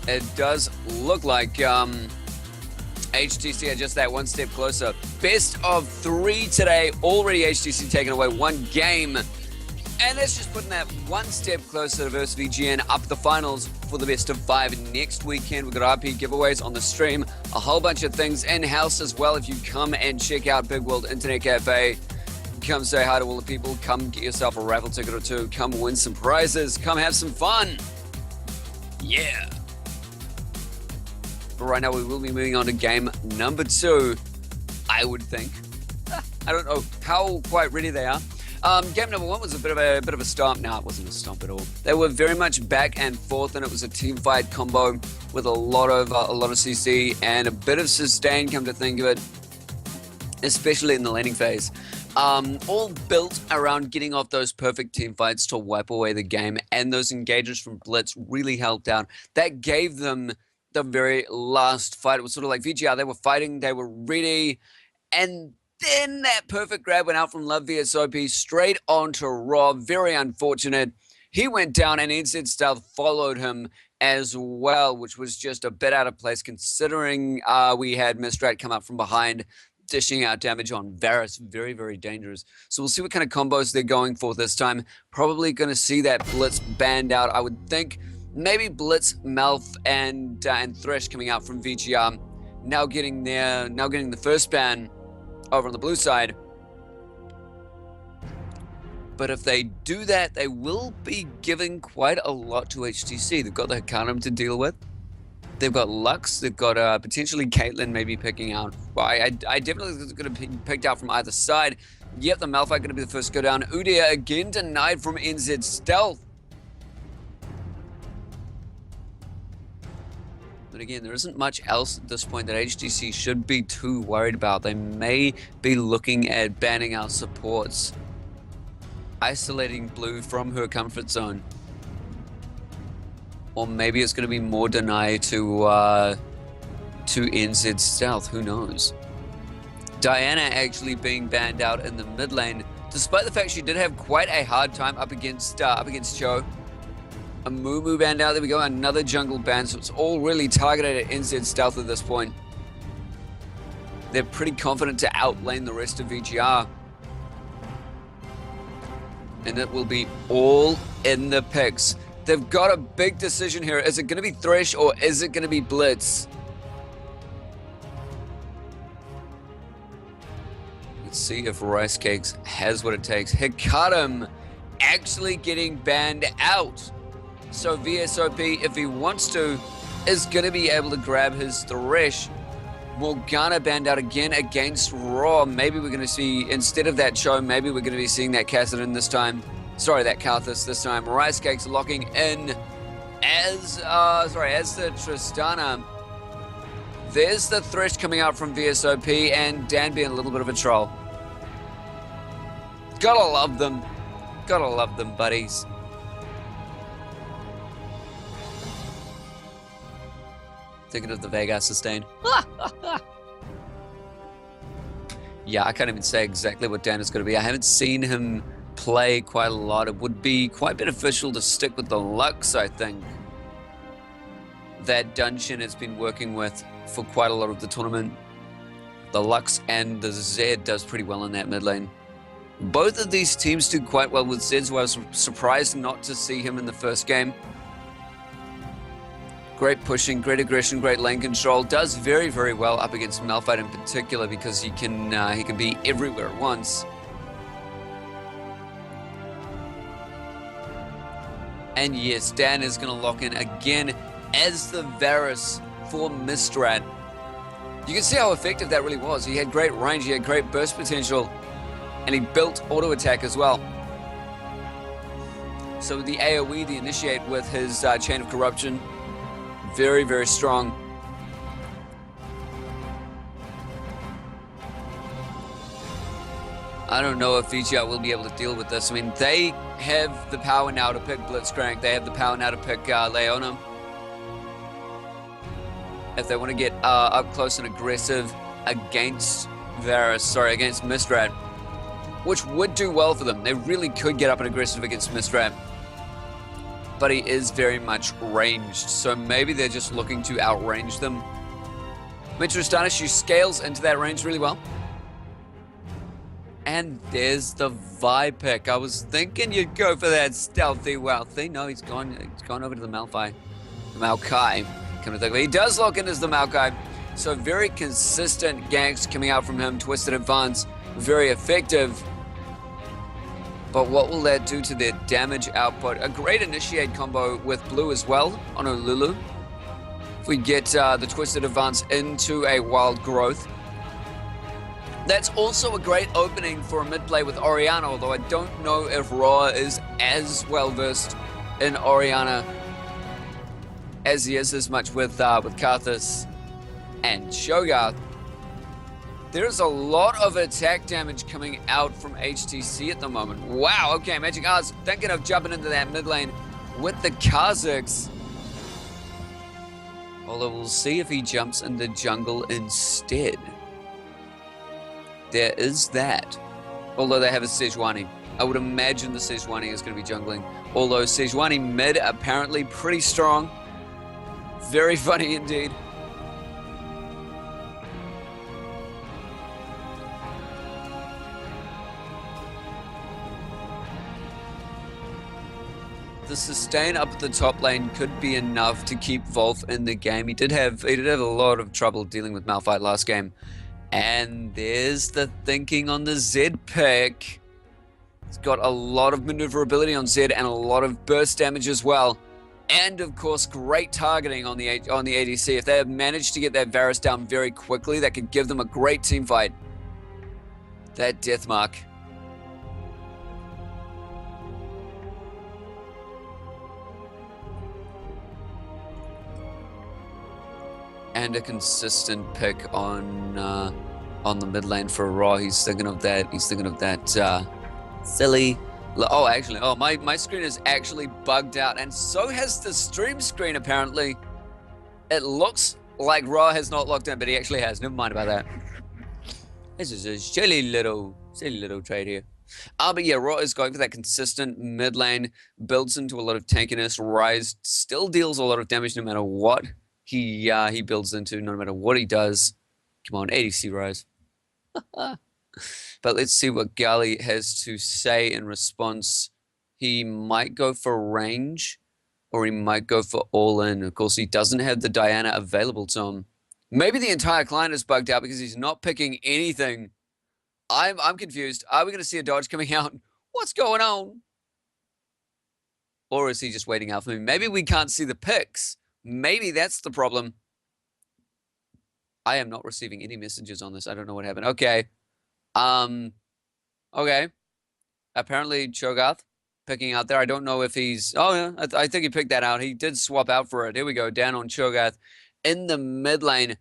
It does look like HTC are just that one step closer. Best of 3 today. Already HTC taking away 1 game. And that's just putting that one step closer versus VGN up the finals for the best of 5 next weekend. We've got RP giveaways on the stream, a whole bunch of things in-house as well. If you come and check out Big World Internet Cafe, come say hi to all the people, come get yourself a raffle ticket or 2, come win some prizes, come have some fun. Yeah. But right now we will be moving on to game number 2, I would think. I don't know how quite ready they are. Game number 1 was a bit of a stomp. No, it wasn't a stomp at all. They were very much back and forth, and it was a team fight combo with a lot of CC and a bit of sustain. Come to think of it, especially in the laning phase, all built around getting off those perfect team fights to wipe away the game, and those engages from Blitz really helped out. That gave them the very last fight. It was sort of like VGR. They were fighting, they were ready, and then that perfect grab went out from Love VSOP straight onto Rob. Very unfortunate. He went down and NZ Stealth followed him as well, which was just a bit out of place considering we had Mistrat come up from behind, dishing out damage on Varus. Very, very dangerous. So we'll see what kind of combos they're going for this time. Probably going to see that Blitz banned out. I would think maybe Blitz, Malf, and Thresh coming out from VGR. Now getting the first ban over on the blue side. But if they do that, they will be giving quite a lot to HTC. They've got the Hikarum to deal with. They've got Lux. They've got potentially Caitlyn maybe picking out. Well, I definitely think it's going to be picked out from either side. Yep, the Malphite going to be the first to go down. Udyr again denied from NZ Stealth. But again, there isn't much else at this point that HTC should be too worried about. They may be looking at banning our supports, isolating Blue from her comfort zone. Or maybe it's going to be more deny to NZ Stealth, who knows. Diana actually being banned out in the mid lane, despite the fact she did have quite a hard time up against Cho. A Moo banned out. There we go. Another jungle ban. So it's all really targeted at NZ Stealth at this point. They're pretty confident to outlane the rest of VGR. And it will be all in the picks. They've got a big decision here. Is it going to be Thresh or is it going to be Blitz? Let's see if Rice Cakes has what it takes. Hikarum actually getting banned out. So VSOP, if he wants to, is going to be able to grab his Thresh. Morgana banned out again against Raw. Maybe we're going to see, instead of that show, maybe we're going to be seeing that Kassadin this time. Sorry, that Karthus this time. Rice Cakes locking in as the Tristana. There's the Thresh coming out from VSOP and Dan being a little bit of a troll. Gotta love them. Gotta love them, buddies. Thinking of the Vegas sustain. Yeah, I can't even say exactly what Dan is going to be. I haven't seen him play quite a lot. It would be quite beneficial to stick with the Lux, I think, that Dungeon has been working with for quite a lot of the tournament. The Lux and the Zed does pretty well in that mid lane. Both of these teams do quite well with Zed, so I was surprised not to see him in the first game. Great pushing, great aggression, great lane control. Does very, very well up against Malphite in particular because he can be everywhere at once. And yes, Dan is going to lock in again as the Varus for Mistrat. You can see how effective that really was. He had great range, he had great burst potential, and he built auto attack as well. So the AoE, the initiate with his Chain of Corruption, very, very strong. I don't know if VGR will be able to deal with this. I mean, they have the power now to pick Blitzcrank. They have the power now to pick Leona. If they want to get up close and aggressive against against Mistrat, which would do well for them. They really could get up and aggressive against Mistrat. but he is very much ranged. So maybe they're just looking to outrange them. Tristana, she scales into that range really well. And there's the Vi pick. I was thinking you'd go for that stealthy wealthy. No, he's gone over to the Maokai. Come to think of it, he does lock in as the Maokai. So very consistent ganks coming out from him. Twisted Advance, very effective. But what will that do to their damage output? A great initiate combo with blue as well on Olulu. If we get the Twisted Advance into a Wild Growth. That's also a great opening for a mid-play with Orianna, although I don't know if Ra is as well-versed in Orianna as he is as much with Karthus and Cho'Gath. There's a lot of attack damage coming out from HTC at the moment. Wow, okay, Magic Arts thinking of jumping into that mid lane with the Kha'Zix. Although we'll see if he jumps in the jungle instead. There is that. Although they have a Sejuani. I would imagine the Sejuani is going to be jungling. Although Sejuani mid apparently pretty strong. Very funny indeed. The sustain up at the top lane could be enough to keep Wolf in the game. He did have a lot of trouble dealing with Malphite last game. And there's the thinking on the Zed pick. It's got a lot of maneuverability on Zed and a lot of burst damage as well. And of course, great targeting on the ADC. If they have managed to get that Varus down very quickly, that could give them a great team fight. That death mark. And a consistent pick on the mid lane for Ra. He's thinking of that. He's thinking of that silly. Oh, actually, my screen is actually bugged out, and so has the stream screen apparently. It looks like Ra has not locked in, but he actually has. Never mind about that. This is a silly little trade here. But yeah, Ra is going for that consistent mid lane. Builds into a lot of tankiness. Rise still deals a lot of damage no matter what he builds into, no matter what he does. Come on, ADC Rise. But let's see what Gali has to say in response. He might go for range, or he might go for all-in. Of course, he doesn't have the Diana available to him. Maybe the entire client is bugged out because he's not picking anything. I'm confused. Are we going to see a dodge coming out? What's going on? Or is he just waiting out for me? Maybe we can't see the picks. Maybe that's the problem. I am not receiving any messages on this. I don't know what happened. Okay. Okay. Apparently Cho'Gath picking out there. I don't know if he's... Oh, yeah. I think he picked that out. He did swap out for it. Here we go. Down on Cho'Gath in the mid lane.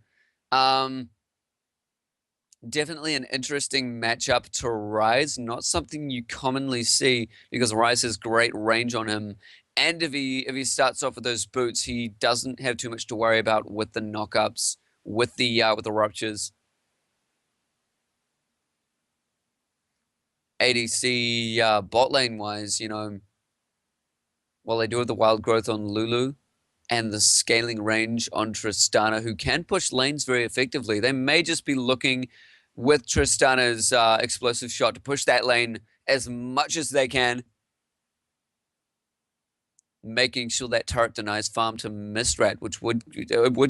Definitely an interesting matchup to Rise. Not something you commonly see because Rise has great range on him. And if he starts off with those boots, he doesn't have too much to worry about with the knockups, with the ruptures. ADC bot lane wise, you know, while they do have the wild growth on Lulu and the scaling range on Tristana, who can push lanes very effectively, they may just be looking with Tristana's explosive shot to push that lane as much as they can, making sure that turret denies farm to Mistrat, which would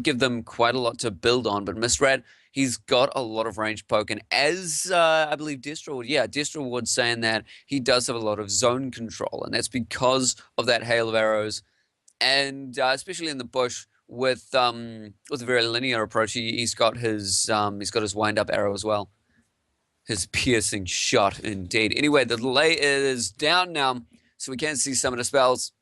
give them quite a lot to build on. But Mistrat, he's got a lot of range poke, and as I believe Destra Wood saying that he does have a lot of zone control, and that's because of that hail of arrows, and especially in the bush with a very linear approach. He's got his wind up arrow as well, his piercing shot indeed. Anyway, the delay is down now, so we can see some of the spells.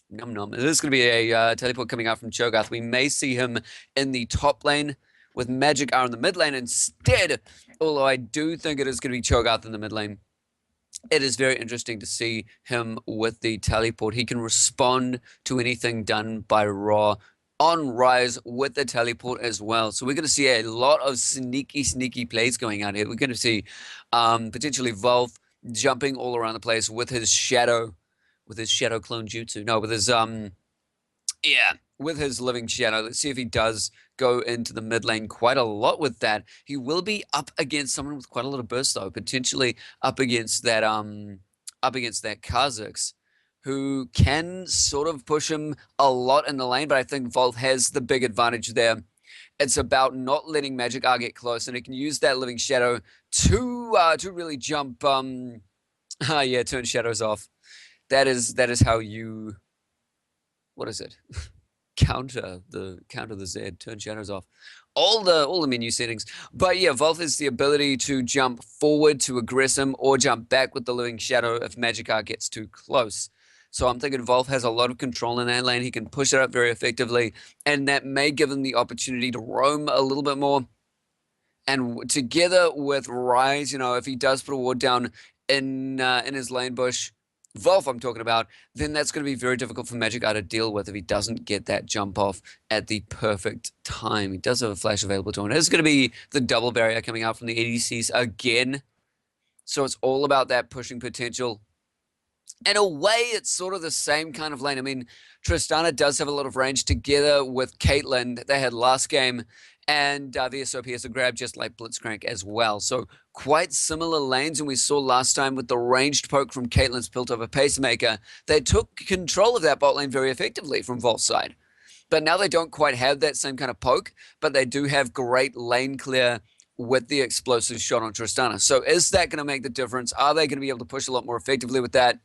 Num num. This is going to be a teleport coming out from Cho'Gath. We may see him in the top lane with Magic R in the mid lane instead. Although I do think it is going to be Cho'Gath in the mid lane. It is very interesting to see him with the teleport. He can respond to anything done by Ra on Rise with the teleport as well. So we're going to see a lot of sneaky plays going on here. We're going to see potentially Volf jumping all around the place with his shadow, with his Shadow Clone Jutsu. No, with his, yeah, with his Living Shadow. Let's see if he does go into the mid lane quite a lot with that. He will be up against someone with quite a lot of burst, though, potentially up against that Kha'Zix, who can sort of push him a lot in the lane, but I think Volt has the big advantage there. It's about not letting Magic R get close, and he can use that Living Shadow to really jump. Yeah, turn shadows off. That is how you. What is it? counter the Z, turn shadows off. All the menu settings. But yeah, Volt has the ability to jump forward to aggress him or jump back with the Living Shadow if Magic R gets too close. So I'm thinking Volf has a lot of control in that lane. He can push it up very effectively, and that may give him the opportunity to roam a little bit more. And together with Rise, you know, if he does put a ward down in his lane bush, Volf I'm talking about, then that's going to be very difficult for Magic R to deal with if he doesn't get that jump off at the perfect time. He does have a flash available to him. It's going to be the double barrier coming out from the ADCs again. So it's all about that pushing potential. In a way, it's sort of the same kind of lane. I mean, Tristana does have a lot of range together with Caitlyn that they had last game, and VSOP has a grab just like Blitzcrank as well. So quite similar lanes, and we saw last time with the ranged poke from Caitlyn's Piltover Pacemaker, they took control of that bot lane very effectively from Volt's side. But now they don't quite have that same kind of poke, but they do have great lane clear with the explosive shot on Tristana. So is that going to make the difference? Are they going to be able to push a lot more effectively with that?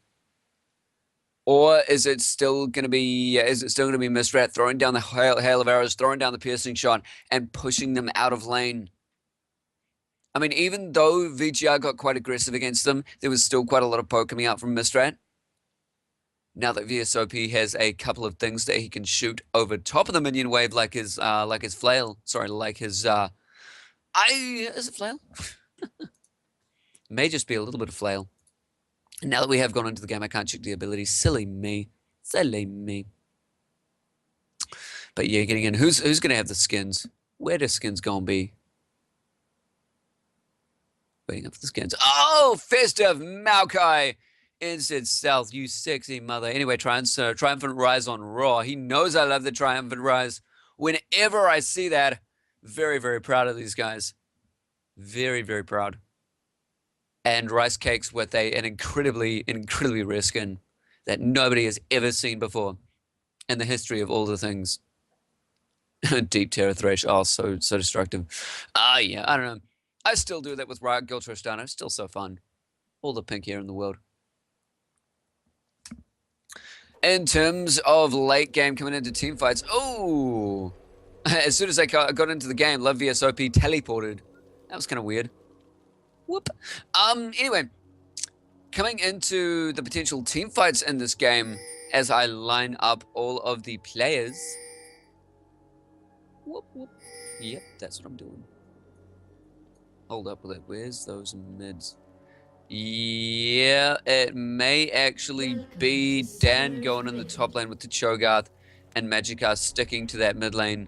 Or is it still going to be Mistrat throwing down the hail of arrows, throwing down the piercing shot, and pushing them out of lane? I mean, even though VGR got quite aggressive against them, there was still quite a lot of poke coming out from Mistrat. Now that VSOP has a couple of things that he can shoot over top of the minion wave, like his flail. Sorry, like his is it flail? May just be a little bit of flail. Now that we have gone into the game, I can't check the ability. Silly me. Silly me. But yeah, getting in. Who's going to have the skins? Where do skins going to be? Waiting up for the skins. Oh, Festive Maokai Inside Stealth, you sexy mother. Anyway, Triumphant Rise on Raw. He knows I love the Triumphant Rise. Whenever I see that, very, very proud of these guys. Very, very proud. And Rice Cakes with an incredibly rare skin that nobody has ever seen before in the history of all the things. Deep Terror Thresh, oh, so destructive. Yeah, I don't know. I still do that with Riot Girl Tristana. Still so fun. All the pink hair in the world. In terms of late game coming into team fights, oh! As soon as I got into the game, Love VSOP teleported. That was kind of weird. Whoop. Anyway, coming into the potential team fights in this game, as I line up all of the players. Whoop, whoop. Yep, that's what I'm doing. Hold up with it. Where's those mids? Yeah, it may actually be Dan going in the top lane with the Cho'Gath and Magikarp sticking to that mid lane.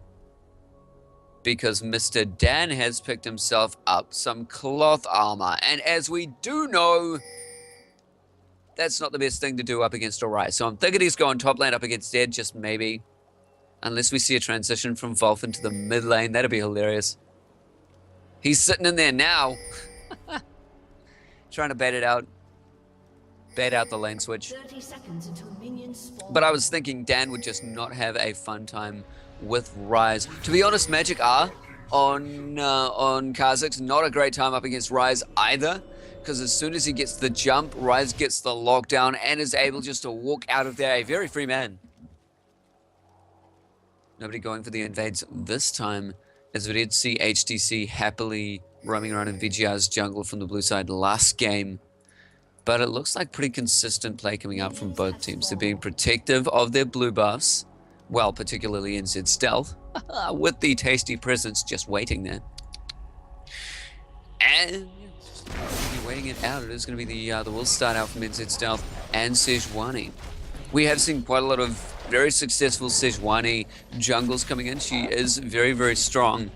Because Mr. Dan has picked himself up some cloth armor. And as we do know, that's not the best thing to do up against Orion. So I'm thinking he's going top lane up against Dead, just maybe. Unless we see a transition from Volf into the mid lane. That'd be hilarious. He's sitting in there now. Trying to bait it out. Bait out the lane switch. 30 seconds until minions spawn. But I was thinking Dan would just not have a fun time with Rise. To be honest, Magic R on Kha'Zix, not a great time up against Rise either, because as soon as he gets the jump, Rise gets the lockdown and is able just to walk out of there a very free man. Nobody going for the invades this time, as we did see HTC happily roaming around in VGR's jungle from the blue side last game. But it looks like pretty consistent play coming out from both teams. They're being protective of their blue buffs. Well, particularly NZ Stealth, with the tasty presence just waiting there. And just waiting it out. It is going to be the will start out from NZ Stealth and Sejuani. We have seen quite a lot of very successful Sejuani jungles coming in. She is very, very strong.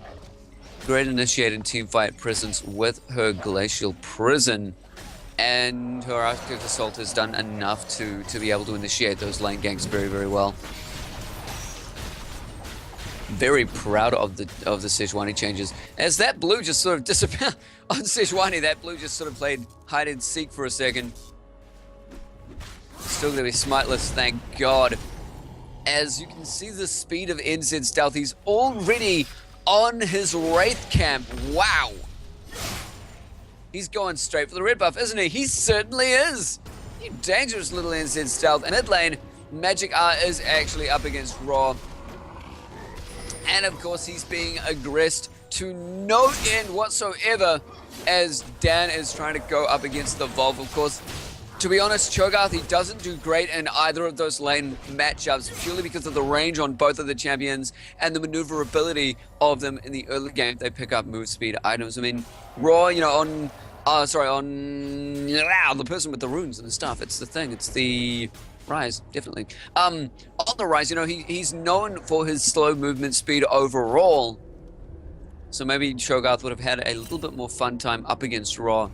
Great initiated teamfight presence with her Glacial Prison. And her Arctic Assault has done enough to be able to initiate those lane ganks very, very well. Very proud of the Sejuani changes. As that blue just sort of disappeared on Sejuani, that blue just sort of played hide and seek for a second. Still gonna be smiteless, thank God. As you can see the speed of NZ Stealth, he's already on his Wraith camp. Wow. He's going straight for the red buff, isn't he? He certainly is. You dangerous little NZ Stealth. Mid lane, Magic R is actually up against Raw. And of course, he's being aggressed to no end whatsoever as Dan is trying to go up against the Volve. Of course, to be honest, Cho'Gath, he doesn't do great in either of those lane matchups purely because of the range on both of the champions and the maneuverability of them in the early game. They pick up move speed items. I mean, Raw, you know, on the person with the runes and the stuff. It's the thing. It's the Rise, definitely. On the Rise, you know, he's known for his slow movement speed overall. So maybe Cho'Gath would have had a little bit more fun time up against Raw.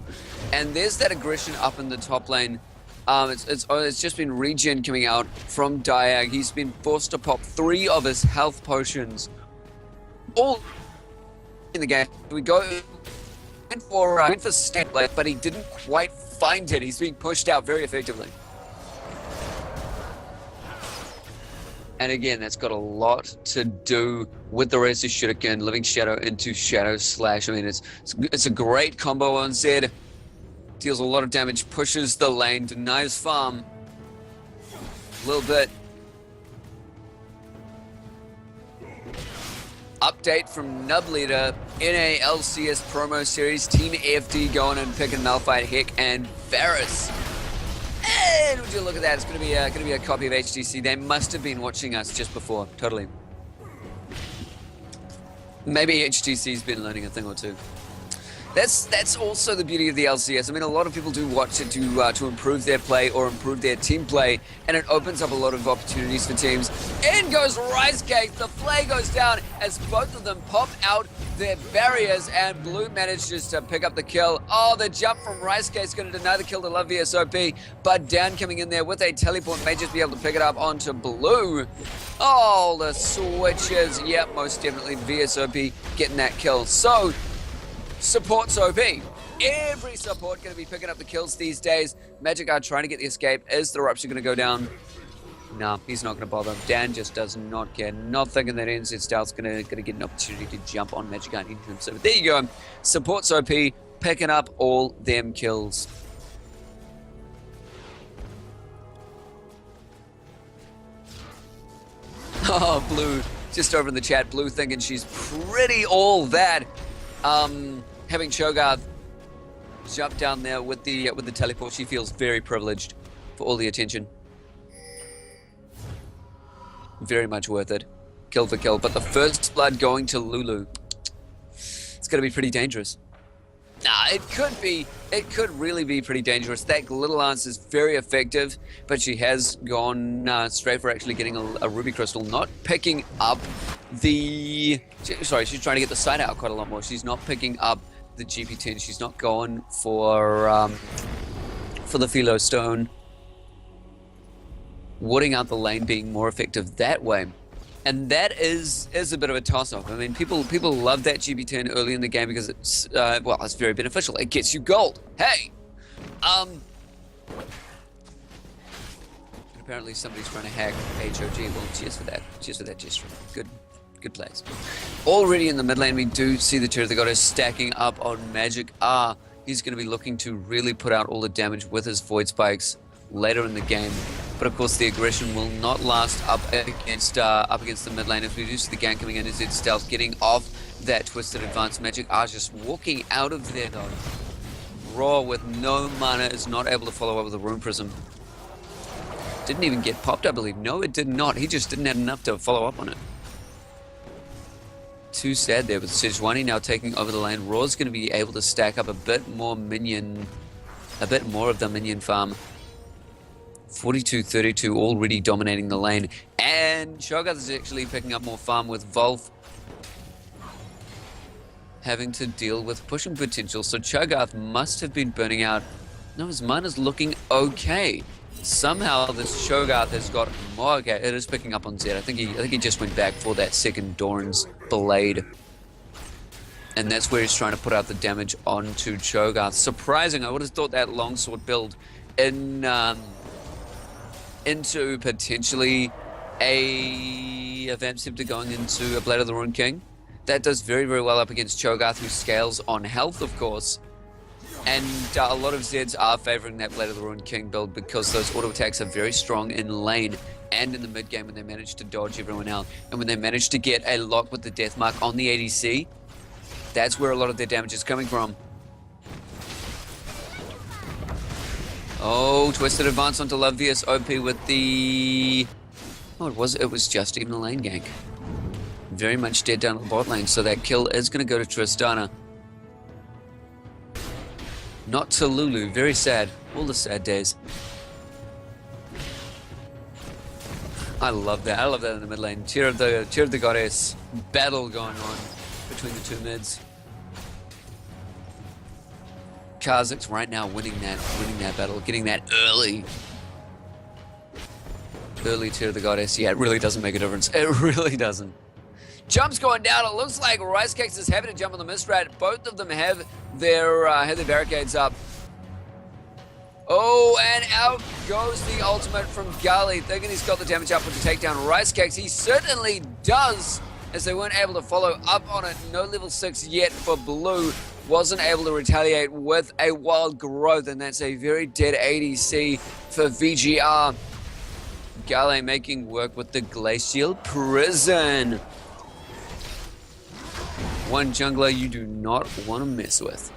And there's that aggression up in the top lane. It's just been regen coming out from Diag. He's been forced to pop 3 of his health potions. All in the game. We went for step left, but he didn't quite find it. He's being pushed out very effectively. And again, that's got a lot to do with the Razor Shuriken, Living Shadow into Shadow Slash. I mean, it's a great combo on Zed. Deals a lot of damage, pushes the lane, denies farm a little bit. Update from Nub Leader, NA LCS promo series, Team AFD going and picking Malphite, Heck, and Varus. And would you look at that? It's going to be a copy of HTC. They must have been watching us just before. Totally. Maybe HTC's been learning a thing or two. That's also the beauty of the LCS. I mean, a lot of people do watch it to improve their play or improve their team play, and it opens up a lot of opportunities for teams. In goes Rise Cake. The play goes down as both of them pop out their barriers, and Blue manages to pick up the kill. Oh, the jump from Rise Cake is going to deny the kill to Love VSOP, but Dan coming in there with a teleport may just be able to pick it up onto Blue. Oh, the switches. Yep, most definitely VSOP getting that kill. So, support's OP. Every support going to be picking up the kills these days. Magic are trying to get the escape. Is the Rupture going to go down? No, he's not going to bother. Dan just does not care. Not thinking that NZ Stealth's going to get an opportunity to jump on Magic into him. So there you go. Support's OP, picking up all them kills. Oh, Blue, just over in the chat. Blue thinking she's pretty all that. Having Cho'Gath jump down there with the teleport, she feels very privileged for all the attention. Very much worth it. Kill for kill, but the first blood going to Lulu. It's going to be pretty dangerous. Nah, it could really be pretty dangerous. That Glitter Lance is very effective, but she has gone straight for actually getting a Ruby Crystal, not picking up the... Sorry, she's trying to get the side out quite a lot more. She's not picking up the GP10. She's not going for the Philo Stone. Warding out the lane being more effective that way. And that is a bit of a toss-off. I mean, people love that GP10 early in the game because it's, well, it's very beneficial. It gets you gold. Hey! And apparently somebody's trying to hack HOG. Well, cheers for that. Cheers for that gesture. Good plays. Already in the mid lane, we do see the Tear of the Goddess stacking up on Magic R. He's going to be looking to really put out all the damage with his Void Spikes later in the game. But of course, the aggression will not last up against the mid lane. As we do see the gank coming in, is it Stealth getting off that Twisted Advanced Magic R, just walking out of there though. Raw with no mana is not able to follow up with a Rune Prism. Didn't even get popped, I believe. No, it did not. He just didn't have enough to follow up on it. Too sad there with Sejuani now taking over the lane. Raw's going to be able to stack up a bit more of the minion farm. 42-32 already dominating the lane, and Cho'Gath is actually picking up more farm with Volf having to deal with pushing potential. So Cho'Gath must have been burning out No, his miner's looking okay. Somehow this Shogarth has got more. Okay, it is picking up on Zed. I think he just went back for that second Doran's blade. And that's where he's trying to put out the damage onto Cho'Gath. Surprising, I would have thought that longsword build into potentially a Vamp Scepter going into a Blade of the Ruined King. That does very, very well up against Cho'Gath, who scales on health, of course. And a lot of Zeds are favoring that Blade of the Ruined King build because those auto attacks are very strong in lane and in the mid game when they manage to dodge everyone out. And when they manage to get a lock with the death mark on the ADC, that's where a lot of their damage is coming from. Oh, twisted advance onto Love vs OP with the... Oh, it was just even a lane gank. Very much dead down the bot lane, so that kill is going to go to Tristana. Not to Lulu, very sad. All the sad days. I love that. I love that in the mid lane. Tear of the Goddess battle going on between the two mids. Kha'Zix right now winning that battle, getting that early Tear of the Goddess. Yeah, it really doesn't make a difference. It really doesn't. Jump's going down. It looks like Rice Cakes is having to jump on the Mistrat. Both of them have their barricades up. Oh, and out goes the ultimate from Gali, thinking he's got the damage up with the takedown. Rice Cakes, he certainly does, as they weren't able to follow up on it. No level 6 yet for Blue. Wasn't able to retaliate with a Wild Growth, and that's a very dead ADC for VGR. Gale making work with the Glacial Prison. One jungler you do not want to mess with.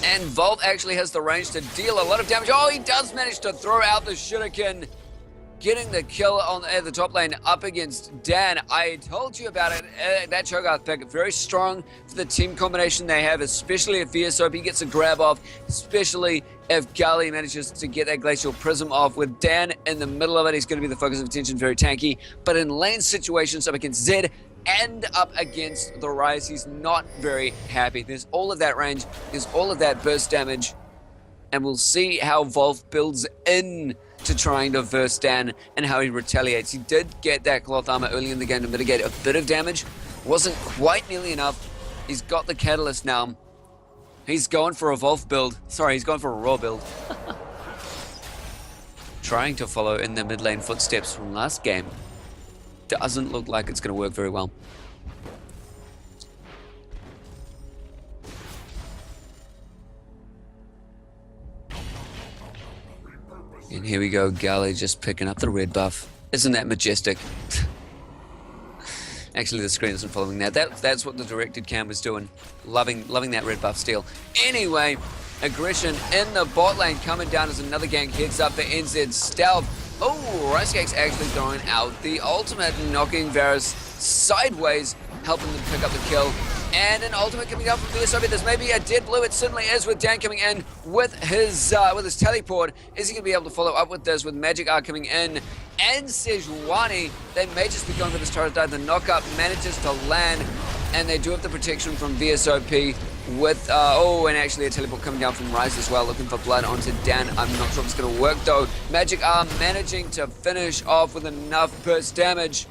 And Volt actually has the range to deal a lot of damage. Oh, he does manage to throw out the Shuriken, getting the kill on the top lane up against Dan. I told you about it. That Cho'Gath pick, very strong for the team combination they have, especially if VSOP gets a grab off, especially if Gali manages to get that Glacial Prism off. With Dan in the middle of it, he's going to be the focus of attention, very tanky. But in lane situations up against Zed and up against the Rise, he's not very happy. There's all of that range, there's all of that burst damage, and we'll see how Volf builds in to trying to verse Dan and how he retaliates. He did get that cloth armor early in the game to mitigate a bit of damage. Wasn't quite nearly enough. He's got the catalyst now. He's going for a Volf build. Sorry, he's going for a raw build. Trying to follow in the mid lane footsteps from last game. Doesn't look like it's going to work very well. And here we go, Gali just picking up the red buff. Isn't that majestic? Actually, the screen isn't following that. That's what the directed cam was doing. Loving that red buff steal. Anyway, aggression in the bot lane coming down as another gank heads up for NZ Stealth. Oh, Rice Cake's actually throwing out the ultimate, knocking Varus sideways, helping them pick up the kill. And an ultimate coming down from VSOP. There's maybe a dead blue. It certainly is, with Dan coming in with his teleport. Is he going to be able to follow up with this, with Magic R coming in? And Sejuani, they may just be going for this turret dive. The knockup manages to land, and they do have the protection from VSOP with, and actually a teleport coming down from Rise as well, looking for blood onto Dan. I'm not sure if it's going to work though. Magic R managing to finish off with enough burst damage.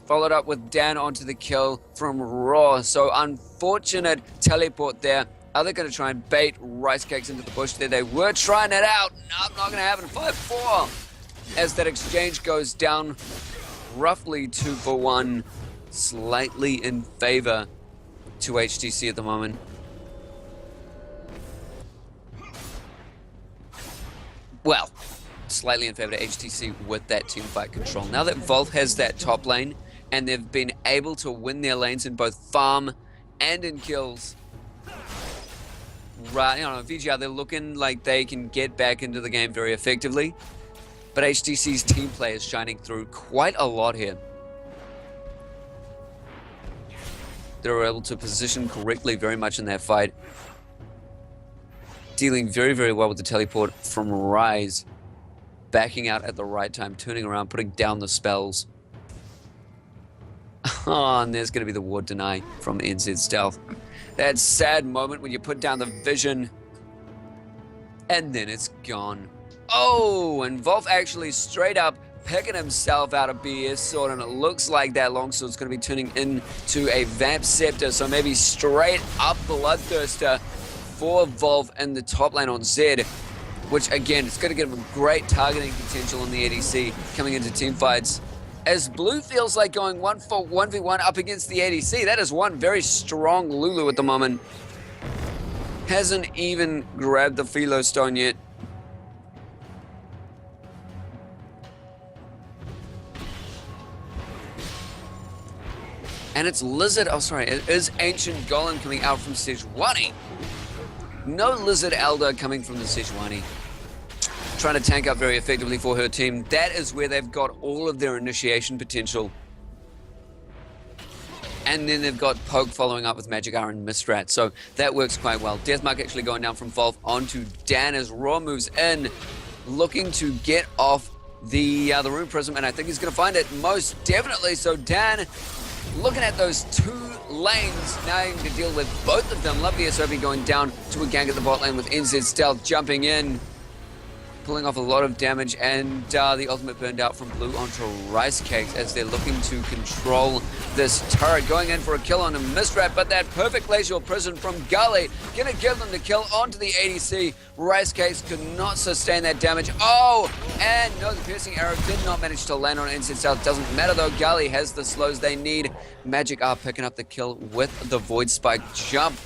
Followed up with Dan onto the kill from Raw. So unfortunate teleport there. Are they going to try and bait Rice Cakes into the bush there? They were trying it out. Nope, not going to happen. 5-4. As that exchange goes down, roughly 2-for-1, slightly in favor to HTC at the moment. Well, slightly in favor to HTC with that teamfight control. Now that Volt has that top lane, and they've been able to win their lanes in both farm and in kills. Right, VGR, they're looking like they can get back into the game very effectively. But HTC's team play is shining through quite a lot here. They were able to position correctly very much in that fight. Dealing very, very well with the teleport from Rise. Backing out at the right time, turning around, putting down the spells. Oh, and there's going to be the ward deny from NZ Stealth. That sad moment when you put down the vision and then it's gone. Oh, and Volf actually straight up picking himself out of BS sword, and it looks like that longsword's going to be turning into a Vamp Scepter, so maybe straight up Bloodthirster for Volf in the top lane on Zed, which again, it's going to give him great targeting potential on the ADC coming into team fights. As Blue feels like going 1v1 up against the ADC, that is one very strong Lulu at the moment. Hasn't even grabbed the Philo Stone yet. And it's Lizard, oh sorry, it is Ancient Golem coming out from Sejuani. No Lizard Elder coming from the Sejuani. Trying to tank up very effectively for her team. That is where they've got all of their initiation potential. And then they've got Poke following up with Magic Hour and Mistrat, so that works quite well. Deathmark actually going down from Volf onto Dan as Raw moves in, looking to get off the Rune Prism, and I think he's going to find it most definitely. So Dan, looking at those two lanes, now having to deal with both of them. Love the SOB going down to a gank at the bot lane with NZ Stealth jumping in, pulling off a lot of damage, and the ultimate burned out from Blue onto Rice Cakes as they're looking to control this turret. Going in for a kill on a Mistrat, but that perfect glacial prison from Gully gonna give them the kill onto the ADC. Rice Cakes could not sustain that damage. Oh, and no, the piercing arrow did not manage to land on NZ South. Doesn't matter though, Gully has the slows they need. Magic are picking up the kill with the Void Spike jump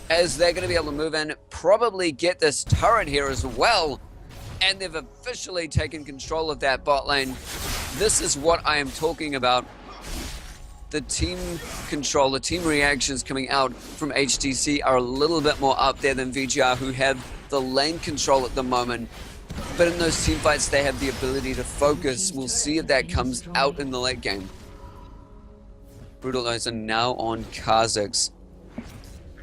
as they're gonna be able to move in, probably get this turret here as well. And they've officially taken control of that bot lane. This is what I am talking about. The team control, the team reactions coming out from HTC are a little bit more up there than VGR, who have the lane control at the moment. But in those team fights, they have the ability to focus. We'll see if that comes out in the late game. Brutal Eyes are now on Kha'Zix.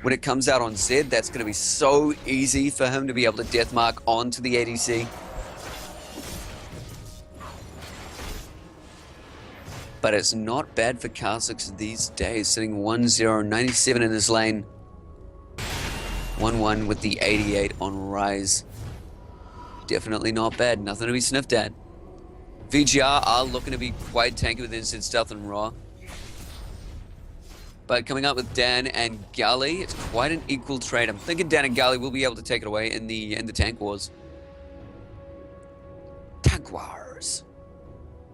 When it comes out on Zed, that's going to be so easy for him to be able to deathmark onto the ADC. But it's not bad for Kha'Zix these days, sitting 1-0, 97 in his lane. 1-1 with the 88 on Rise. Definitely not bad, nothing to be sniffed at. VGR are looking to be quite tanky with instant stealth and raw. But coming up with Dan and Gully, it's quite an equal trade. I'm thinking Dan and Gully will be able to take it away in the tank wars. Tank wars.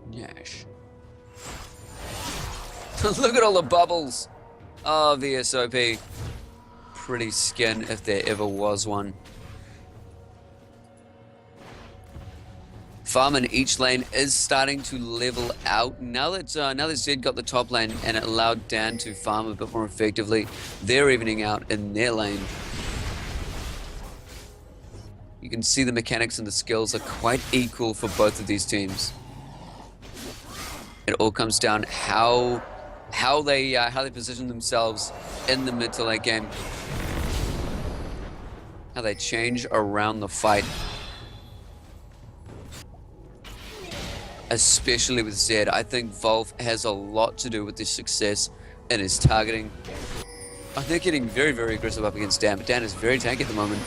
Yes. Look at all the bubbles. Oh, VSOP. Pretty skin if there ever was one. Farm in each lane is starting to level out. Now that Zed got the top lane and it allowed Dan to farm a bit more effectively, they're evening out in their lane. You can see the mechanics and the skills are quite equal for both of these teams. It all comes down how they position themselves in the mid to late game. How they change around the fight. Especially with Zed, I think Volf has a lot to do with this success in his targeting. They're getting very, very aggressive up against Dan, but Dan is very tanky at the moment.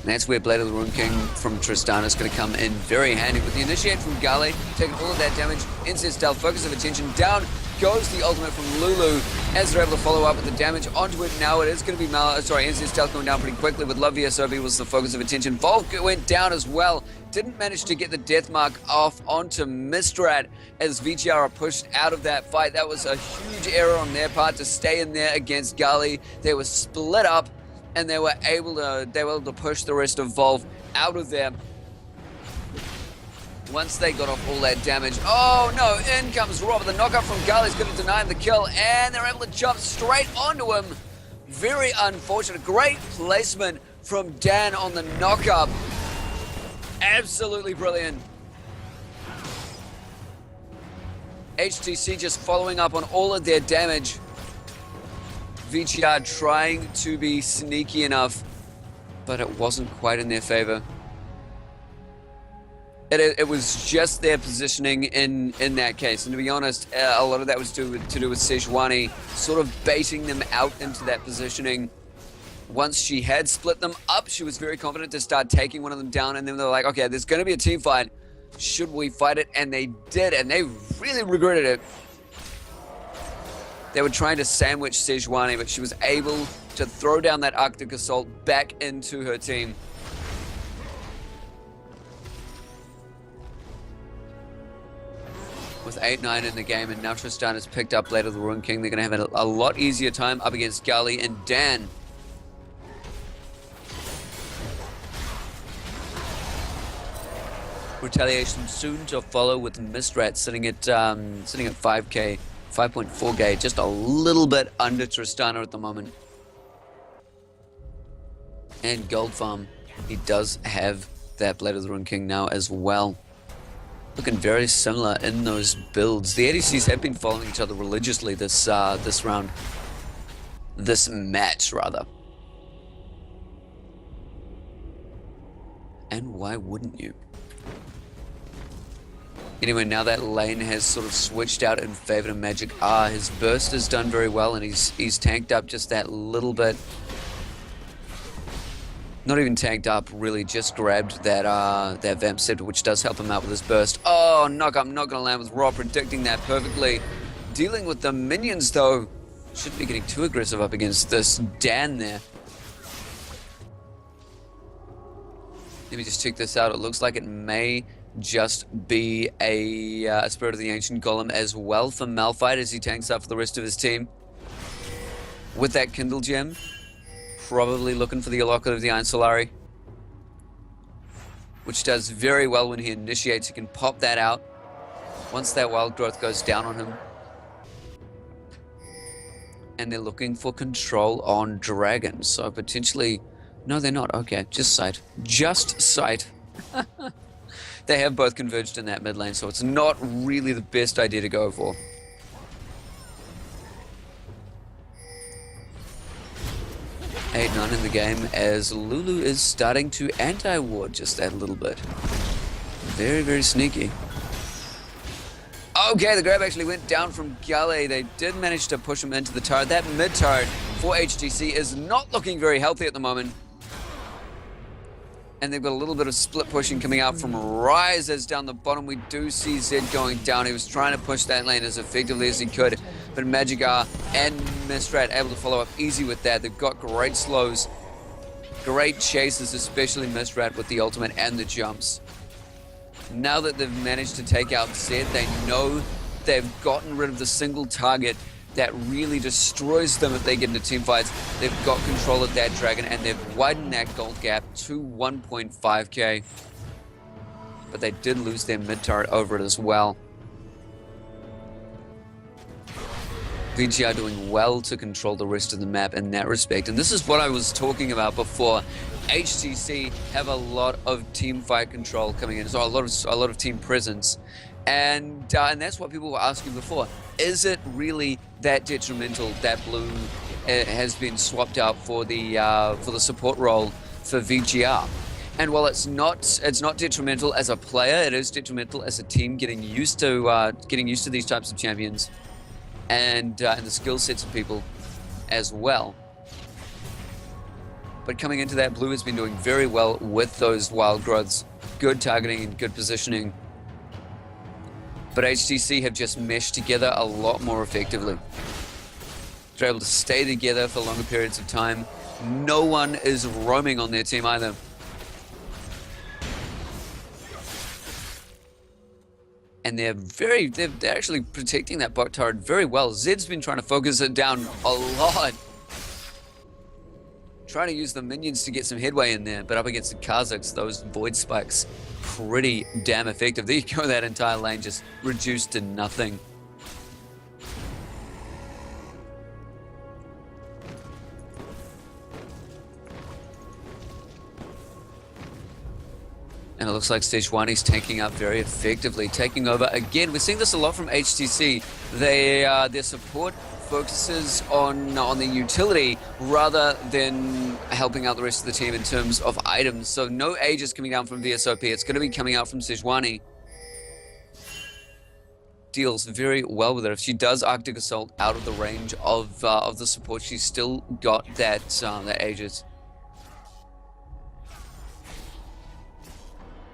And that's where Blade of the Rune King from Tristana is going to come in very handy with the initiate from Gale, taking all of that damage. Instant stealth, focus of attention, down goes the ultimate from Lulu as they're able to follow up with the damage onto it. Now it is going to be instant stealth going down pretty quickly with Love VSOB was the focus of attention. Volk went down as well. Didn't manage to get the death mark off onto Mistrat as VGR are pushed out of that fight. That was a huge error on their part to stay in there against Gali. They were split up and they were able to push the rest of Volv out of there. Once they got off all that damage, oh no, in comes Robert. The knockout from Gali's going to deny him the kill, and they're able to jump straight onto him. Very unfortunate. Great placement from Dan on the knockup. Absolutely brilliant. HTC just following up on all of their damage. VGR trying to be sneaky enough, but it wasn't quite in their favor. It was just their positioning in that case, and to be honest, a lot of that was to do with Sejuani sort of baiting them out into that positioning once she had split them up, she was very confident to start taking one of them down, and then they were like, okay, there's going to be a team fight. Should we fight it? And they did, and they really regretted it. They were trying to sandwich Sejuani, but she was able to throw down that Arctic Assault back into her team. With 8-9 in the game, and now Tristan has picked up Blade of the Ruin King, they're going to have a lot easier time up against Gali and Dan. Retaliation soon to follow with Mistrat sitting at 5k, 5.4k, just a little bit under Tristana at the moment. And Gold Farm, he does have that Blade of the Ruin King now as well. Looking very similar in those builds. The ADCs have been following each other religiously this round. This match, rather. And why wouldn't you? Anyway, now that lane has sort of switched out in favor of Magic R. His burst has done very well, and he's tanked up just that little bit. Not even tanked up, really, just grabbed that Vamp Scepter, which does help him out with his burst. Oh, knock, I'm not going to land with Raw, predicting that perfectly. Dealing with the minions, though. Shouldn't be getting too aggressive up against this Dan there. Let me just check this out. It looks like it may just be a Spirit of the Ancient Golem as well for Malphite as he tanks up for the rest of his team. With that Kindle Gem. Probably looking for the Locket of the Iron Solari, which does very well when he initiates. He can pop that out once that Wild Growth goes down on him. And they're looking for control on Dragon, so potentially... No, they're not. Okay, just Sight. Just Sight. They have both converged in that mid lane, so it's not really the best idea to go for. 8-9 in the game as Lulu is starting to anti-ward just that little bit. Very, very sneaky. Okay, the grab actually went down from Gale. They did manage to push him into the turret. That mid turret for HTC is not looking very healthy at the moment. And they've got a little bit of split pushing coming out from Rise as down the bottom. We do see Zed going down. He was trying to push that lane as effectively as he could. But Magigar and Mistrat able to follow up easy with that. They've got great slows. Great chases, especially Mistrat with the ultimate and the jumps. Now that they've managed to take out Zed, they know they've gotten rid of the single target that really destroys them if they get into team fights. They've got control of that Dragon, and they've widened that gold gap to 1.5k. But they did lose their mid turret over it as well. VGR doing well to control the rest of the map in that respect. And this is what I was talking about before. HTC have a lot of team fight control coming in, so a lot of team presence. And that's what people were asking before. Is it really that detrimental that Blue has been swapped out for the support role for VGR? And while it's not detrimental as a player, it is detrimental as a team getting used to these types of champions, and the skill sets of people as well. But coming into that, Blue has been doing very well with those wild growths, good targeting and good positioning. But HTC have just meshed together a lot more effectively. They're able to stay together for longer periods of time. No one is roaming on their team either. And they're actually protecting that bot turret very well. Zed's been trying to focus it down a lot. Trying to use the minions to get some headway in there, but up against the Kazakhs, those void spikes, pretty damn effective. There you go, that entire lane just reduced to nothing. And it looks like Sejuani's tanking up very effectively, taking over again. We're seeing this a lot from HTC. Their support focuses on the utility rather than helping out the rest of the team in terms of items. So no Aegis coming down from VSOP. It's going to be coming out from Sejuani. deals very well with it. If she does Arctic Assault out of the range of the support, she's still got that Aegis.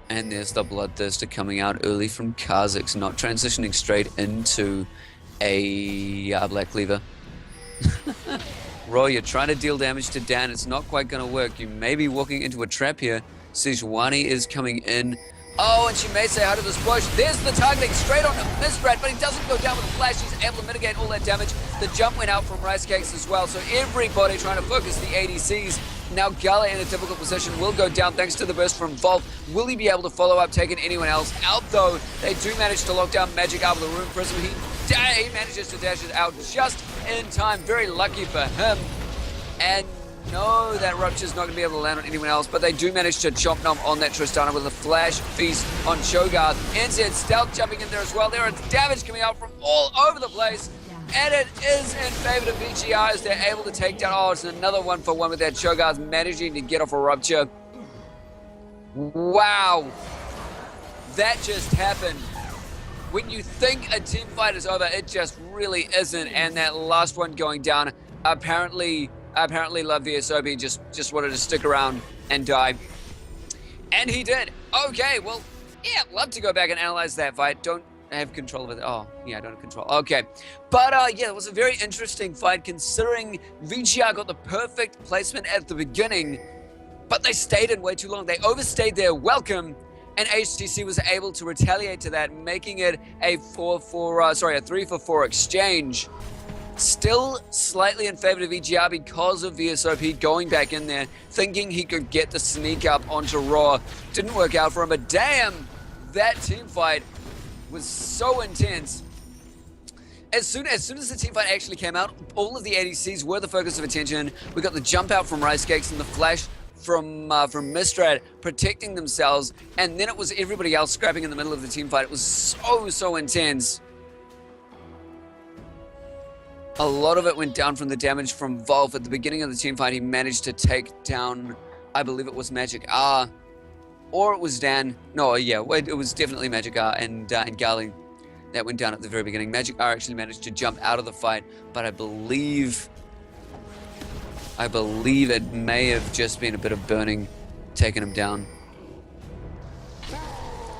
And there's the Bloodthirster coming out early from Kha'Zix, not transitioning straight into a Black Cleaver. Ro, you're trying to deal damage to Dan. It's not quite going to work. You may be walking into a trap here. Sejuani is coming in. Oh, and she may say hi to this bush. There's the targeting straight on Mistrat, but he doesn't go down with a flash. He's able to mitigate all that damage. The jump went out from Rice Cakes as well, so everybody trying to focus the ADCs. Now Gala in a difficult position will go down thanks to the burst from Volk. Will he be able to follow up, taking anyone else out though? They do manage to lock down Magic out of the Rune Prism. He manages to dash it out just in time. Very lucky for him. And no, that Rupture's not going to be able to land on anyone else, but they do manage to chomp nom on that Tristana with a flash feast on Cho'Gath. NZ stealth jumping in there as well. There is damage coming out from all over the place, and it is in favor of VGR as they're able to take down. Oh, it's another 1-for-1 with that Cho'Gath managing to get off a Rupture. Wow, that just happened. When you think a team fight is over, it just really isn't, and that last one going down, apparently Love VSOP just wanted to stick around and die. And he did. Okay, well, yeah, love to go back and analyze that fight. Don't have control of it. Oh, yeah, I don't have control. Okay. But, yeah, it was a very interesting fight considering VGR got the perfect placement at the beginning, but they stayed in way too long. They overstayed their welcome, and HTC was able to retaliate to that, making it a 3-for-4 exchange. Still slightly in favor of VGR because of VSOP going back in there, thinking he could get the sneak up onto Raw. Didn't work out for him, but damn, that team fight was so intense. As soon as the team fight actually came out, all of the ADCs were the focus of attention. We got the jump out from Rice Cakes and the flash from Mistrat protecting themselves, and then it was everybody else scrapping in the middle of the team fight. It was so intense. A lot of it went down from the damage from Volf. At the beginning of the team fight, he managed to take down, I believe it was Magic R, or it was Dan. No, yeah, it was definitely Magic R and Gali that went down at the very beginning. Magic R actually managed to jump out of the fight, but I believe it may have just been a bit of burning taking him down.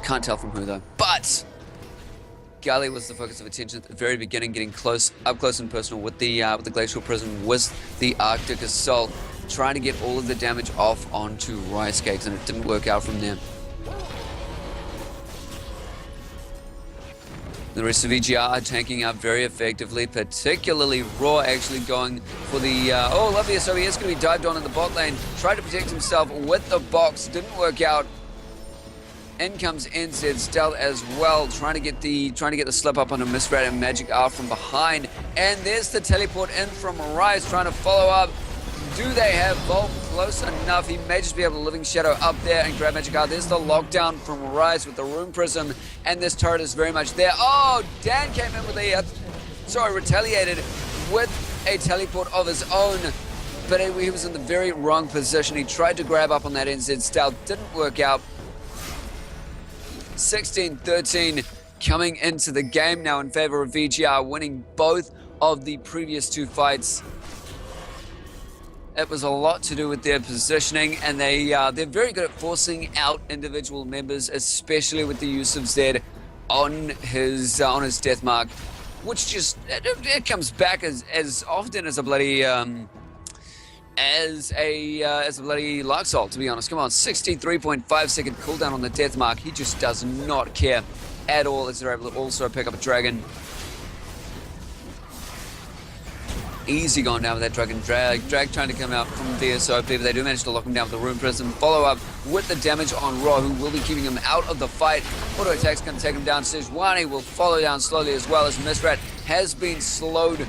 Can't tell from who though, but Gali was the focus of attention at the very beginning, getting up close and personal with the Glacial Prism, with the Arctic Assault, trying to get all of the damage off onto Rice Cakes, and it didn't work out from there. The rest of VGR are tanking up very effectively, particularly Raw actually going for the... lovely, so he is going to be dived on in the bot lane, tried to protect himself with the box, didn't work out. In comes NZ Stealth as well, trying to get the slip up onto Mistrat and Magic R from behind. And there's the teleport in from Rise, trying to follow up. Do they have Volk close enough? He may just be able to Living Shadow up there and grab Magic R. There's the lockdown from Rise with the Rune Prism, and this turret is very much there. Oh, Dan came in with retaliated with a teleport of his own, but he was in the very wrong position. He tried to grab up on that NZ Stealth, didn't work out. 16-13 coming into the game now in favor of VGR, winning both of the previous two fights. It was a lot to do with their positioning, and they're very good at forcing out individual members, especially with the use of Zed on his death mark, which just it comes back as often as a bloody as a bloody Larksalt, to be honest. Come on, 63.5 second cooldown on the death mark. He just does not care at all as they're able to also pick up a dragon. Easy going down with that dragon. Drag trying to come out from VSOP, but they do manage to lock him down with the Rune Prism. Follow up with the damage on Raw, who will be keeping him out of the fight. Auto attack's going to take him down. Sejuani will follow down slowly as well, as Mistrat has been slowed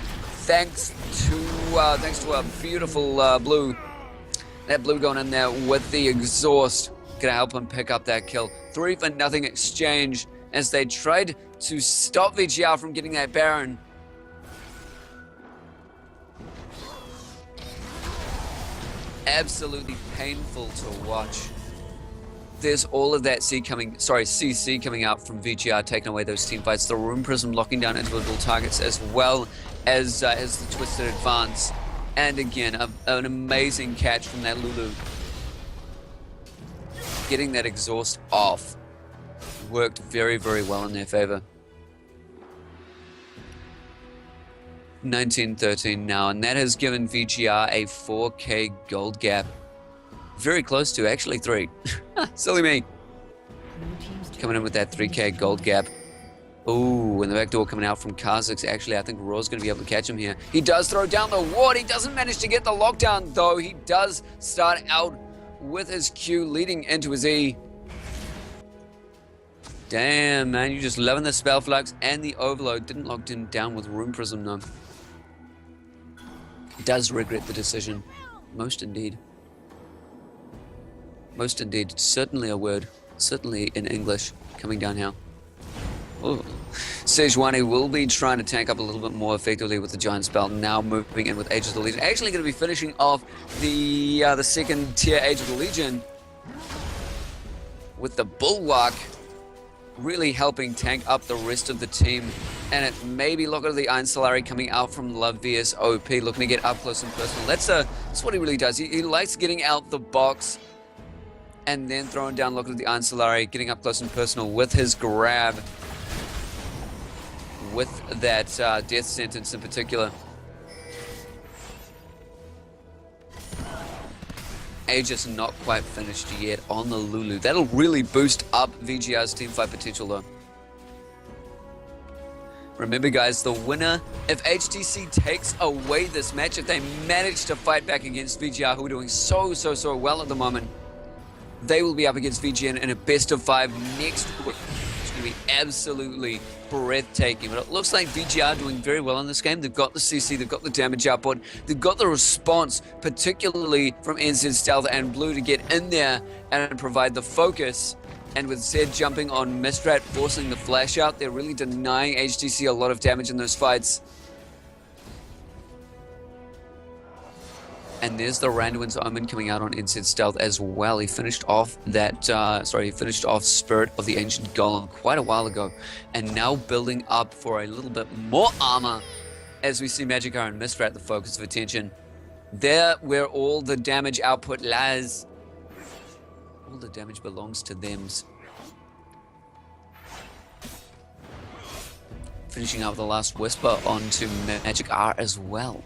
thanks to a beautiful blue. That blue going in there with the exhaust, gonna help him pick up that kill. 3-for-0 exchange as they tried to stop VGR from getting that Baron. Absolutely painful to watch. there's all of that CC coming out from VGR, taking away those team fights. The Rune Prism locking down individual targets as well as the Twisted Advance. And again, an amazing catch from that Lulu. Getting that exhaust off worked very, very well in their favor. 19-13 now, and that has given VGR a 4K gold gap. Very close to, actually 3. Silly me. Coming in with that 3K gold gap. Ooh, and the back door coming out from Kha'Zix. Actually, I think Raw's going to be able to catch him here. He does throw down the ward. He doesn't manage to get the lockdown, though. He does start out with his Q leading into his E. Damn, man. You're just loving the spell flux and the overload. Didn't lock him down with Rune Prism, though. Does regret the decision. Most indeed. Most indeed. Certainly a word. Certainly in English. Coming down here. Oh. Sejuani will be trying to tank up a little bit more effectively with the Giant Spell. Now moving in with Age of the Legion. Actually going to be finishing off the second tier Age of the Legion with the Bulwark. Really helping tank up the rest of the team. And it may be Locket of the Iron Solari coming out from Love vs OP, looking to get up close and personal. That's what he really does. He likes getting out the box and then throwing down Locket of the Iron Solari, getting up close and personal with his grab. With that death sentence in particular. Aegis not quite finished yet on the Lulu. That'll really boost up VGR's teamfight potential though. Remember guys, the winner, if HTC takes away this match, if they manage to fight back against VGR, who are doing so well at the moment, they will be up against VGN in a best of 5 next week. It's going to be absolutely breathtaking. But it looks like VGR doing very well in this game. They've got the CC, they've got the damage output, they've got the response, particularly from NZ Stealth and Blue to get in there and provide the focus. And with Zed jumping on Mistrat, forcing the flash out, they're really denying HTC a lot of damage in those fights. And there's the Randuin's Omen coming out on NZ Stealth as well. He finished off that, he finished off Spirit of the Ancient Golem quite a while ago. And now building up for a little bit more armor as we see Magikarp and Mistrat the focus of attention. There where all the damage output lies. All the damage belongs to them. Finishing up the last Whisper onto Magikarp as well.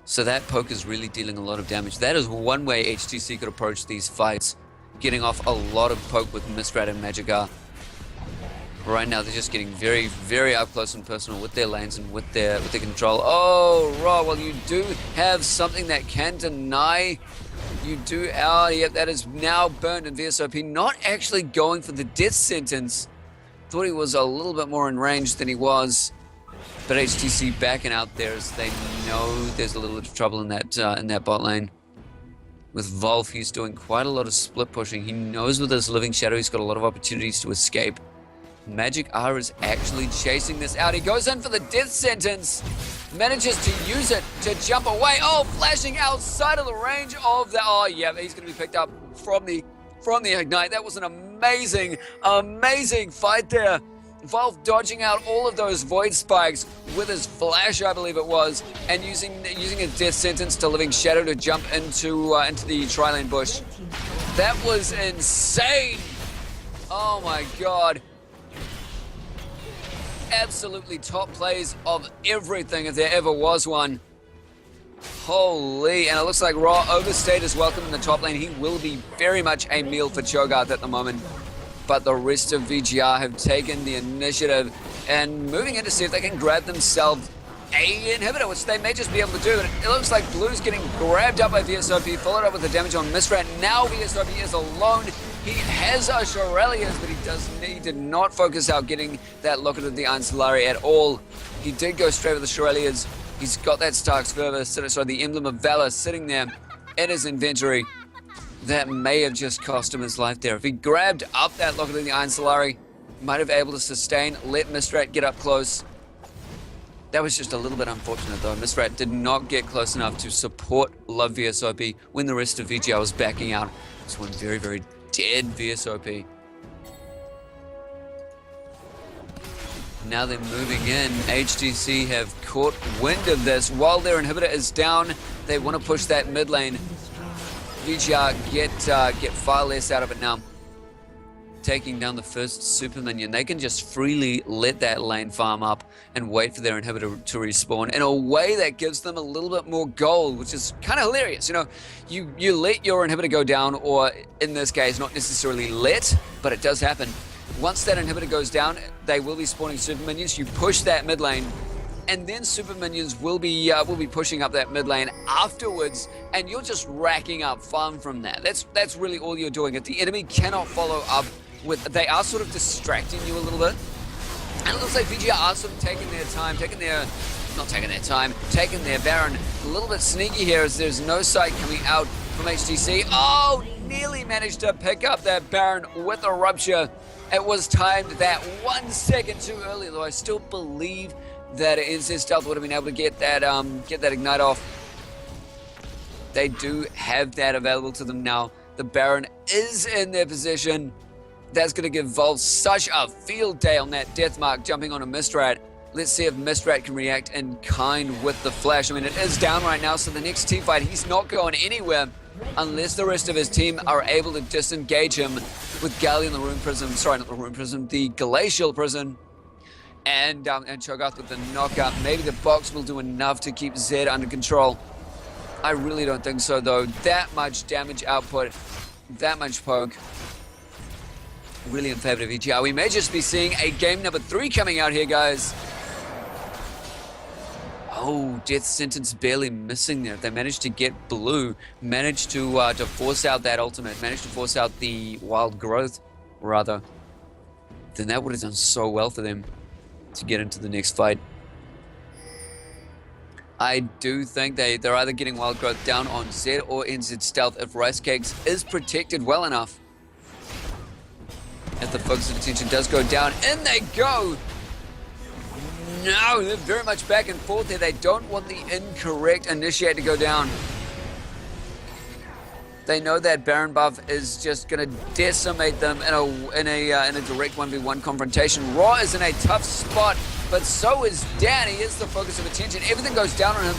So that poke is really dealing a lot of damage. That is one way HTC could approach these fights. Getting off a lot of poke with Mistrat and Magikarp. Right now they're just getting very up close and personal with their lanes and with their control. Oh, Raw, well you do have something that can deny. You do, yep, that is now burned in VSOP. Not actually going for the death sentence. Thought he was a little bit more in range than he was. But HTC backing out there as they know there's a little bit of trouble in that bot lane. With Volf, he's doing quite a lot of split pushing. He knows with his Living Shadow, he's got a lot of opportunities to escape. Magikarp is actually chasing this out. He goes in for the death sentence. Manages to use it to jump away. Oh, flashing outside of the range of the... Oh, yeah, he's going to be picked up from the Ignite. That was an amazing fight there. Valve dodging out all of those Void Spikes with his flash, I believe it was, and using a death sentence to Living Shadow to jump into the tri-lane bush. That was insane. Oh my god. Absolutely top plays of everything if there ever was one. Holy, and it looks like Raw overstayed his welcome in the top lane. He will be very much a meal for Cho'Gath at the moment. But the rest of VGR have taken the initiative and moving in to see if they can grab themselves a inhibitor, which they may just be able to do. And it looks like Blue's getting grabbed up by VSOP, followed up with the damage on Mistrat. Now VSOP is alone. He has a Shurelya's, but he did not focus out getting that Locket of the Iron Solari at all. He did go straight with the Shurelya's. He's got that Stark's Fervor, the Emblem of Valor sitting there in his inventory. That may have just cost him his life there. If he grabbed up that Locket of the Iron Solari, might have been able to sustain, let Mistrat get up close. That was just a little bit unfortunate though. Mistrat did not get close enough to support Love VSOP when the rest of VGR was backing out. This one very dead VSOP. Now they're moving in. HTC have caught wind of this. While their inhibitor is down, they want to push that mid lane. VGR get far less out of it now. Taking down the first super minion, they can just freely let that lane farm up and wait for their inhibitor to respawn in a way that gives them a little bit more gold, which is kind of hilarious. You know, you let your inhibitor go down, or in this case, not necessarily let, but it does happen. Once that inhibitor goes down, they will be spawning super minions. You push that mid lane, and then super minions will be pushing up that mid lane afterwards, and you're just racking up farm from that. That's really all you're doing. If the enemy cannot follow up with, they are sort of distracting you a little bit. And it looks like VGR are sort of taking their Baron a little bit sneaky here, as there's no sight coming out from HTC. Oh, nearly managed to pick up that Baron with a rupture. It was timed that 1 second too early, though I still believe that NZ Stealth would have been able to get that ignite off. They do have that available to them now. The Baron is in their position. That's going to give Volv such a field day on that death mark, jumping on a Mistrat. Let's see if Mistrat can react in kind with the flash. I mean, it is down right now, so the next team fight, he's not going anywhere unless the rest of his team are able to disengage him with Galley in the Rune Prism. Sorry, not the Rune Prism, the Glacial Prism. And Cho'Gath with the knockout. Maybe the box will do enough to keep Zed under control. I really don't think so, though. That much damage output, that much poke. Really in favor of VGR. We may just be seeing a game number 3 coming out here, guys. Oh, Death Sentence barely missing there. They managed to get blue, managed to force out that ultimate, managed to force out the wild growth, rather. Then that would have done so well for them to get into the next fight. I do think they're either getting wild growth down on Zed or NZ Stealth if Rice Cakes is protected well enough. If the focus of attention does go down, in they go! No, they're very much back and forth here. They don't want the incorrect initiate to go down. They know that Baron buff is just going to decimate them in a direct 1v1 confrontation. Raw is in a tough spot, but so is Dan. He is the focus of attention. Everything goes down on him.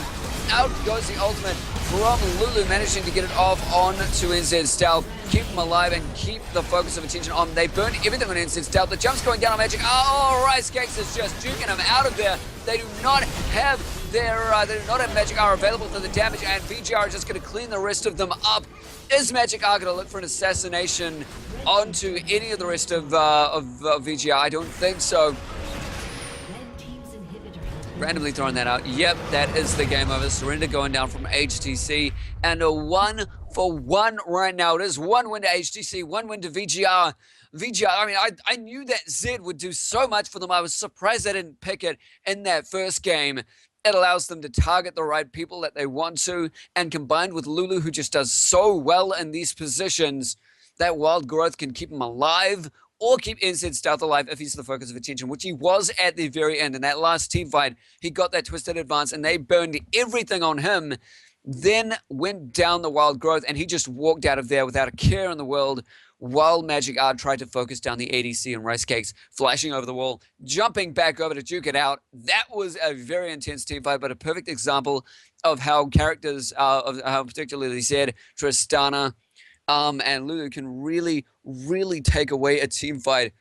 Out goes the ultimate from Lulu, managing to get it off on to NZ Stealth. Keep him alive and keep the focus of attention on. They burned everything on NZ Stealth. The jump's going down on Magic. Oh, Rice Cakes is just juking him out of there. They do not have Magic R available for the damage, and VGR is just going to clean the rest of them up. Is Magic R going to look for an assassination onto any of the rest of VGR? I don't think so. Randomly throwing that out. Yep, that is the game over. Surrender going down from HTC, and a 1-for-1 right now. It is 1 win to HTC, 1 win to VGR. VGR, I mean, I knew that Zed would do so much for them. I was surprised they didn't pick it in that first game. It allows them to target the right people that they want to, and combined with Lulu, who just does so well in these positions, that wild growth can keep him alive or keep NZ Stealth alive if he's the focus of attention, which he was at the very end. In that last team fight, he got that twisted advance, and they burned everything on him, then went down the wild growth, and he just walked out of there without a care in the world, while Magic R tried to focus down the ADC and Rice Cakes, flashing over the wall, jumping back over to juke it out. That was a very intense team fight, but a perfect example of how characters, of how particularly Zed, Tristana, and Lulu can really, really take away a team fight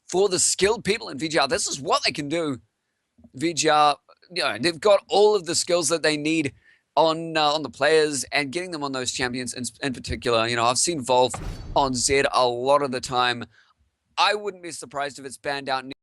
for the skilled people in VGR. This is what they can do. VGR, you know, they've got all of the skills that they need on the players, and getting them on those champions in particular. You know, I've seen Volv on Zed a lot of the time. I wouldn't be surprised if it's banned out